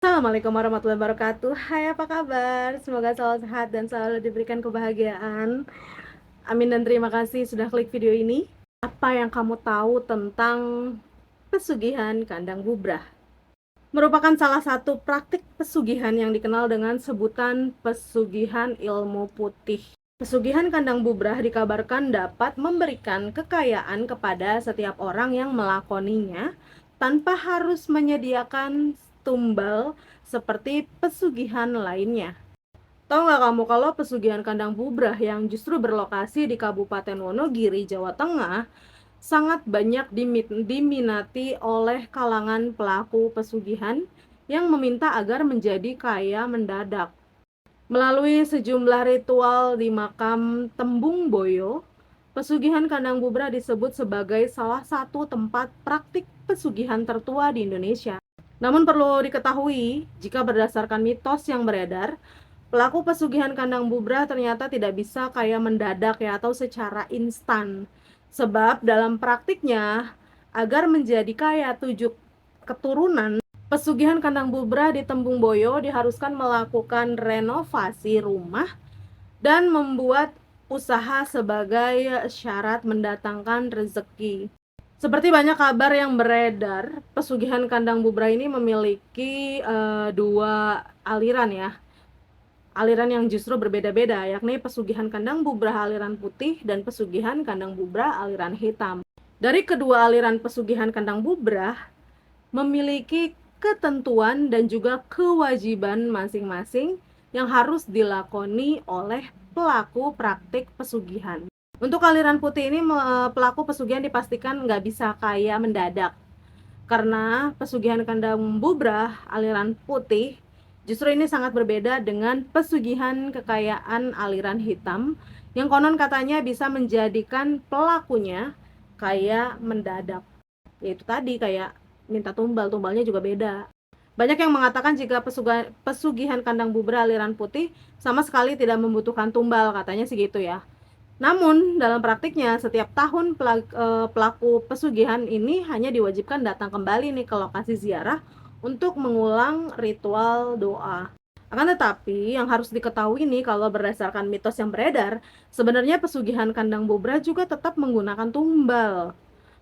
Assalamualaikum warahmatullahi wabarakatuh. Hai, apa kabar? Semoga selalu sehat dan selalu diberikan kebahagiaan. Amin dan terima kasih sudah klik video ini. Apa yang kamu tahu tentang pesugihan kandang bubrah? Merupakan salah satu praktik pesugihan yang dikenal dengan sebutan pesugihan ilmu putih. Pesugihan kandang bubrah dikabarkan dapat memberikan kekayaan kepada setiap orang yang melakoninya tanpa harus menyediakan tumbal seperti pesugihan lainnya. Tahu nggak kamu kalau pesugihan kandang bubrah yang justru berlokasi di Kabupaten Wonogiri, Jawa Tengah, sangat banyak diminati oleh kalangan pelaku pesugihan yang meminta agar menjadi kaya mendadak. Melalui sejumlah ritual di makam Tembung Boyo, pesugihan kandang bubrah disebut sebagai salah satu tempat praktik pesugihan tertua di Indonesia. Namun perlu diketahui, jika berdasarkan mitos yang beredar, pelaku pesugihan kandang bubrah ternyata tidak bisa kaya mendadak ya atau secara instan. Sebab dalam praktiknya, agar menjadi kaya 7 keturunan, pesugihan kandang bubrah di Tembung Boyo diharuskan melakukan renovasi rumah dan membuat usaha sebagai syarat mendatangkan rezeki. Seperti banyak kabar yang beredar, pesugihan kandang bubrah ini memiliki dua aliran ya. Aliran yang justru berbeda-beda, yakni pesugihan kandang bubrah aliran putih dan pesugihan kandang bubrah aliran hitam. Dari kedua aliran pesugihan kandang bubrah memiliki ketentuan dan juga kewajiban masing-masing yang harus dilakoni oleh pelaku praktik pesugihan. Untuk aliran putih ini, pelaku pesugihan dipastikan nggak bisa kaya mendadak. Karena pesugihan kandang bubrah aliran putih justru ini sangat berbeda dengan pesugihan kekayaan aliran hitam yang konon katanya bisa menjadikan pelakunya kaya mendadak. Yaitu tadi kayak minta tumbal, tumbalnya juga beda. Banyak yang mengatakan jika pesugihan kandang bubrah aliran putih sama sekali tidak membutuhkan tumbal, katanya sih gitu ya. Namun dalam praktiknya setiap tahun pelaku pesugihan ini hanya diwajibkan datang kembali nih ke lokasi ziarah untuk mengulang ritual doa. Akan tetapi yang harus diketahui nih, kalau berdasarkan mitos yang beredar, sebenarnya pesugihan kandang bubrah juga tetap menggunakan tumbal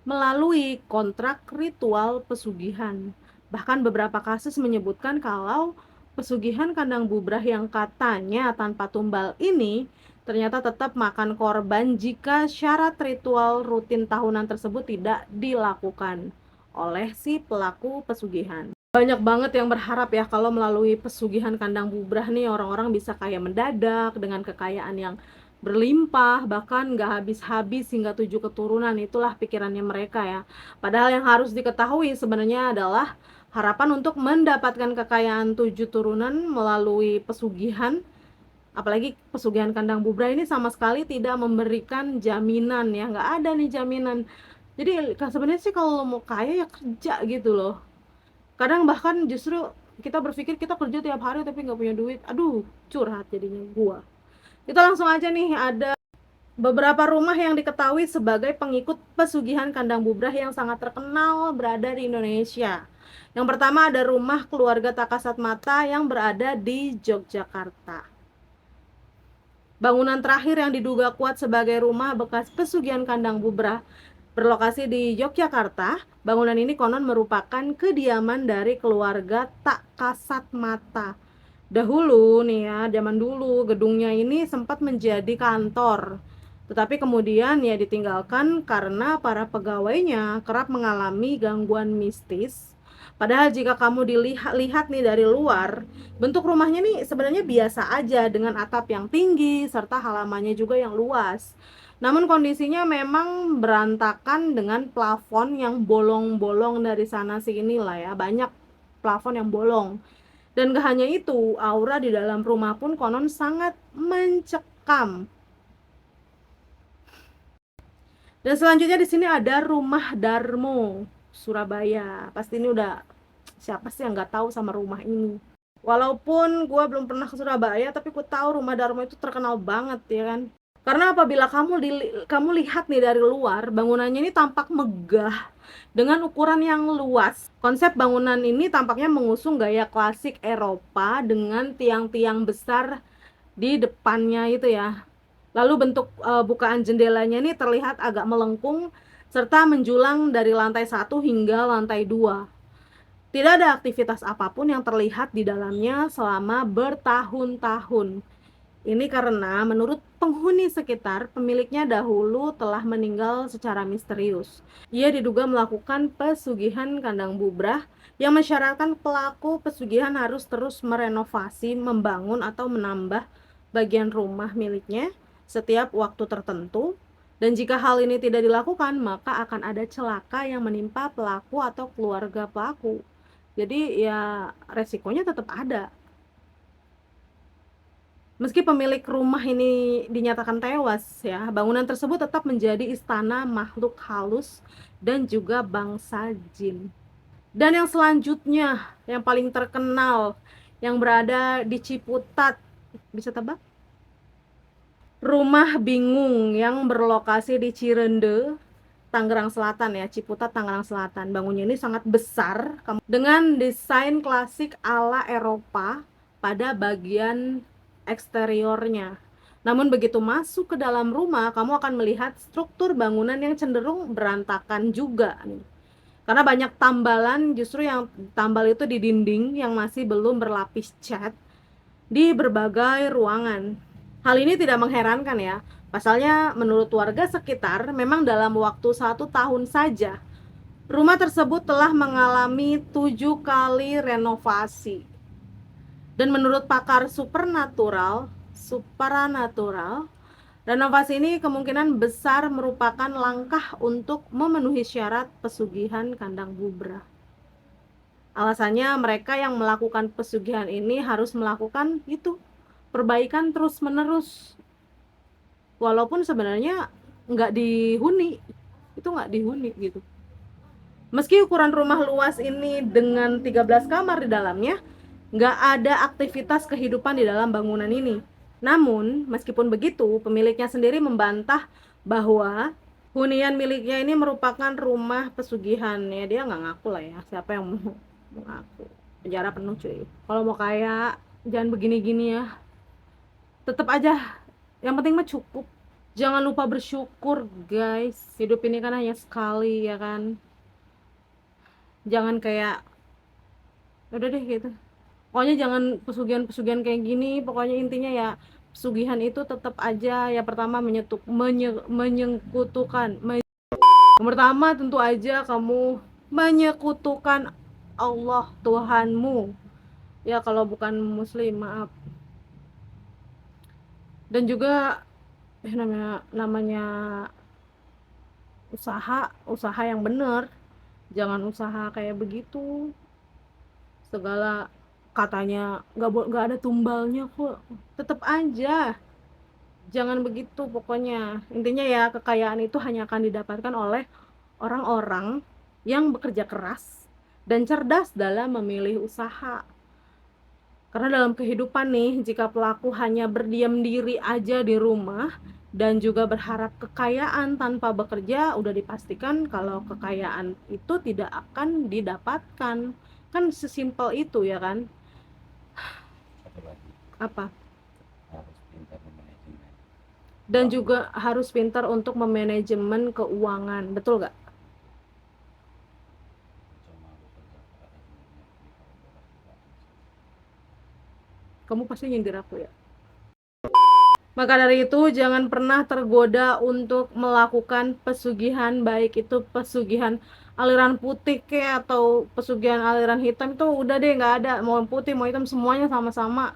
melalui kontrak ritual pesugihan. Bahkan beberapa kasus menyebutkan kalau pesugihan kandang bubrah yang katanya tanpa tumbal ini ternyata tetap makan korban jika syarat ritual rutin tahunan tersebut tidak dilakukan oleh si pelaku pesugihan. Banyak banget yang berharap ya kalau melalui pesugihan kandang bubrah nih orang-orang bisa kaya mendadak dengan kekayaan yang berlimpah, bahkan nggak habis-habis hingga 7 keturunan. Itulah pikirannya mereka ya. Padahal yang harus diketahui sebenarnya adalah harapan untuk mendapatkan kekayaan 7 turunan melalui pesugihan, apalagi pesugihan kandang bubrah ini sama sekali tidak memberikan jaminan ya, nggak ada nih jaminan. Jadi sebenarnya sih kalau mau kaya ya kerja gitu loh. Kadang bahkan justru kita berpikir kita kerja tiap hari tapi nggak punya duit. Aduh, curhat jadinya gua. Kita langsung aja nih, ada beberapa rumah yang diketahui sebagai pengikut pesugihan kandang bubrah yang sangat terkenal berada di Indonesia. Yang pertama ada rumah keluarga Takasat Mata yang berada di Yogyakarta. Bangunan terakhir yang diduga kuat sebagai rumah bekas pesugihan kandang bubrah berlokasi di Yogyakarta. Bangunan ini konon merupakan kediaman dari keluarga Tak Kasat Mata. Dahulu nih ya, zaman dulu gedungnya ini sempat menjadi kantor. Tetapi kemudian ya ditinggalkan karena para pegawainya kerap mengalami gangguan mistis. Padahal jika kamu dilihat nih dari luar, bentuk rumahnya nih sebenarnya biasa aja dengan atap yang tinggi serta halamannya juga yang luas. Namun kondisinya memang berantakan dengan plafon yang bolong-bolong dari sana sini lah ya. Banyak plafon yang bolong. Dan gak hanya itu, aura di dalam rumah pun konon sangat mencekam. Dan selanjutnya di sini ada Rumah Darmo, Surabaya. Pasti ini udah, siapa sih yang nggak tahu sama rumah ini? Walaupun gue belum pernah ke Surabaya, tapi gue tahu Rumah Darmo itu terkenal banget ya kan. Karena apabila kamu lihat nih dari luar, bangunannya ini tampak megah dengan ukuran yang luas. Konsep bangunan ini tampaknya mengusung gaya klasik Eropa dengan tiang-tiang besar di depannya itu ya. Lalu bentuk bukaan jendelanya ini terlihat agak melengkung serta menjulang dari lantai 1 hingga lantai 2. Tidak ada aktivitas apapun yang terlihat di dalamnya selama bertahun-tahun. Ini karena menurut penghuni sekitar, pemiliknya dahulu telah meninggal secara misterius. Ia diduga melakukan pesugihan kandang bubrah yang mensyaratkan pelaku pesugihan harus terus merenovasi, membangun atau menambah bagian rumah miliknya setiap waktu tertentu. Dan jika hal ini tidak dilakukan, maka akan ada celaka yang menimpa pelaku atau keluarga pelaku. Jadi ya resikonya tetap ada. Meski pemilik rumah ini dinyatakan tewas ya, bangunan tersebut tetap menjadi istana makhluk halus dan juga bangsa jin. Dan yang selanjutnya, yang paling terkenal, yang berada di Ciputat, bisa tebak? Rumah Bingung yang berlokasi di Cirende, Tangerang Selatan ya, Ciputat, Tangerang Selatan. Bangunnya ini sangat besar dengan desain klasik ala Eropa pada bagian eksteriornya. Namun begitu masuk ke dalam rumah, kamu akan melihat struktur bangunan yang cenderung berantakan juga nih. Karena banyak tambalan, justru yang tambal itu di dinding yang masih belum berlapis cat di berbagai ruangan. Hal ini tidak mengherankan ya. Pasalnya menurut warga sekitar, memang dalam waktu 1 tahun saja, rumah tersebut telah mengalami 7 kali renovasi. Dan menurut pakar supranatural, renovasi ini kemungkinan besar merupakan langkah untuk memenuhi syarat pesugihan kandang bubrah. Alasannya mereka yang melakukan pesugihan ini harus melakukan itu, perbaikan terus-menerus. Walaupun sebenarnya nggak dihuni, itu nggak dihuni gitu. Meski ukuran rumah luas ini dengan 13 kamar di dalamnya, nggak ada aktivitas kehidupan di dalam bangunan ini. Namun, meskipun begitu, pemiliknya sendiri membantah bahwa hunian miliknya ini merupakan rumah pesugihan. Ya, dia nggak ngaku lah ya, siapa yang mau ngaku. Penjara penuh cuy. Kalau mau kaya, jangan begini-gini ya. Tetap aja, yang penting mah cukup. Jangan lupa bersyukur guys. Hidup ini kan hanya sekali ya kan. Jangan kayak udah deh gitu. Pokoknya jangan pesugihan-pesugihan kayak gini. Pokoknya intinya ya pesugihan itu tetap aja ya pertama menyekutukan. Yang pertama tentu aja kamu menyekutukan Allah Tuhanmu. Ya kalau bukan muslim maaf. Dan juga namanya usaha yang bener. Jangan usaha kayak begitu. Segala katanya nggak ada tumbalnya kok, tetap aja jangan begitu. Pokoknya intinya ya kekayaan itu hanya akan didapatkan oleh orang-orang yang bekerja keras dan cerdas dalam memilih usaha. Karena dalam kehidupan nih, jika pelaku hanya berdiam diri aja di rumah dan juga berharap kekayaan tanpa bekerja, udah dipastikan kalau kekayaan itu tidak akan didapatkan. Kan sesimpel itu ya kan? Satu lagi, Apa? harus pintar memanajemen Dan uang. juga harus pintar untuk memanajemen keuangan. Betul gak? Cuma bekerja keras sebenarnya di kalau bola juga. Kamu pasti nyindir aku ya. Maka dari itu jangan pernah tergoda untuk melakukan pesugihan, baik itu pesugihan aliran putih kayak atau pesugihan aliran hitam. Itu udah deh nggak ada, mau putih mau hitam semuanya sama-sama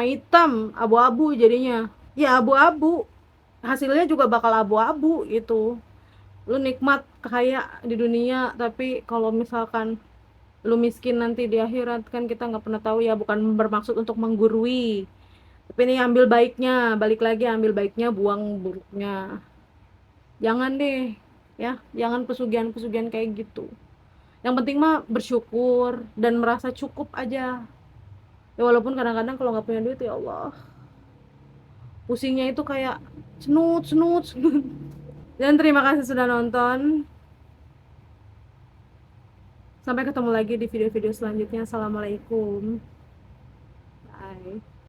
hitam, abu-abu jadinya. Ya abu-abu, hasilnya juga bakal abu-abu itu. Lu nikmat kaya di dunia, tapi kalau misalkan lu miskin nanti di akhirat, kan kita nggak pernah tahu ya. Bukan bermaksud untuk menggurui, tapi ini ambil baiknya, balik lagi ambil baiknya, buang buruknya. Jangan deh ya, jangan pesugihan-pesugihan kayak gitu. Yang penting mah bersyukur dan merasa cukup aja ya. Walaupun kadang-kadang kalau nggak punya duit ya Allah, pusingnya itu kayak Snut. Dan terima kasih sudah nonton. Sampai ketemu lagi di video-video selanjutnya. Assalamualaikum. Bye.